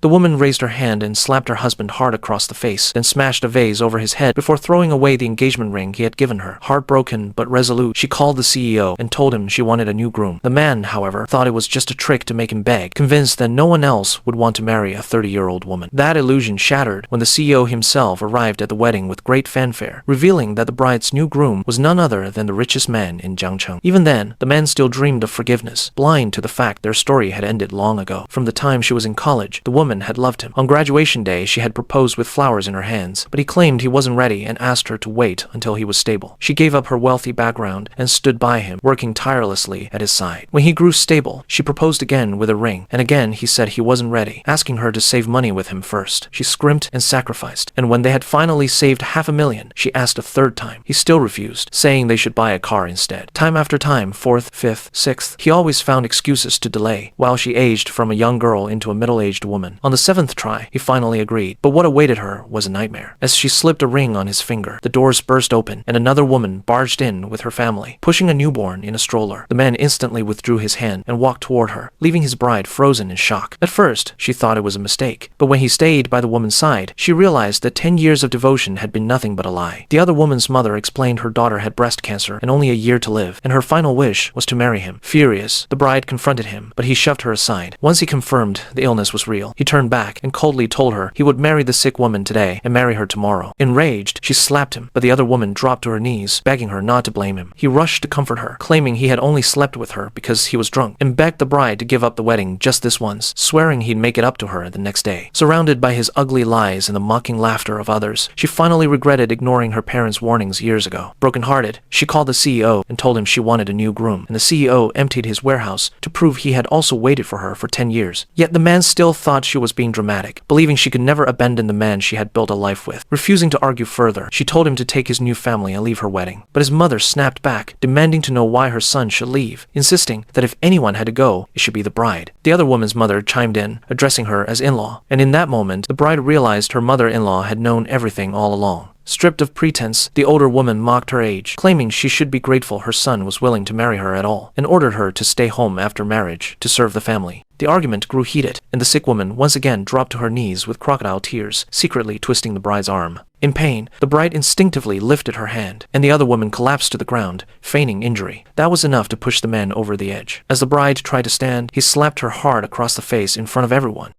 The woman raised her hand and slapped her husband hard across the face, then smashed a vase over his head before throwing away the engagement ring he had given her. Heartbroken but resolute, she called the CEO and told him she wanted a new groom. The man, however, thought it was just a trick to make him beg, convinced that no one else would want to marry a 30-year-old woman. That illusion shattered when the CEO himself arrived at the wedding with great fanfare, revealing that the bride's new groom was none other than the richest man in Jiangcheng. Even then, the man still dreamed of forgiveness, blind to the fact their story had ended long ago. From the time she was in college, the woman had loved him. On graduation day, she had proposed with flowers in her hands, but he claimed he wasn't ready and asked her to wait until he was stable. She gave up her wealthy background and stood by him, working tirelessly at his side. When he grew stable, she proposed again with a ring, and again he said he wasn't ready, asking her to save money with him first. She scrimped and sacrificed, and when they had finally saved $500,000, she asked a third time. He still refused, saying they should buy a car instead. Time after time, fourth, fifth, sixth, he always found excuses to delay, while she aged from a young girl into a middle-aged woman. On the seventh try, he finally agreed, but what awaited her was a nightmare. As she slipped a ring on his finger, the doors burst open, and another woman barged in with her family, pushing a newborn in a stroller. The man instantly withdrew his hand and walked toward her, leaving his bride frozen in shock. At first, she thought it was a mistake, but when he stayed by the woman's side, she realized that 10 years of devotion had been nothing but a lie. The other woman's mother explained her daughter had breast cancer and only a year to live, and her final wish was to marry him. Furious, the bride confronted him, but he shoved her aside. Once he confirmed the illness was real, he turned back and coldly told her he would marry the sick woman today and marry her tomorrow. Enraged, she slapped him, but the other woman dropped to her knees, begging her not to blame him. He rushed to comfort her, claiming he had only slept with her because he was drunk, and begged the bride to give up the wedding just this once, swearing he'd make it up to her the next day. Surrounded by his ugly lies and the mocking laughter of others, she finally regretted ignoring her parents' warnings years ago. Brokenhearted, she called the CEO and told him she wanted a new groom, and the CEO emptied his warehouse to prove he had also waited for her for 10 years. Yet the man still thought she was being dramatic, believing she could never abandon the man she had built a life with. Refusing to argue further, she told him to take his new family and leave her wedding. But his mother snapped back, demanding to know why her son should leave, insisting that if anyone had to go, it should be the bride. The other woman's mother chimed in, addressing her as in-law, and in that moment, the bride realized her mother-in-law had known everything all along. Stripped of pretense, the older woman mocked her age, claiming she should be grateful her son was willing to marry her at all, and ordered her to stay home after marriage to serve the family. The argument grew heated, and the sick woman once again dropped to her knees with crocodile tears, secretly twisting the bride's arm. In pain, the bride instinctively lifted her hand, and the other woman collapsed to the ground, feigning injury. That was enough to push the man over the edge. As the bride tried to stand, he slapped her hard across the face in front of everyone,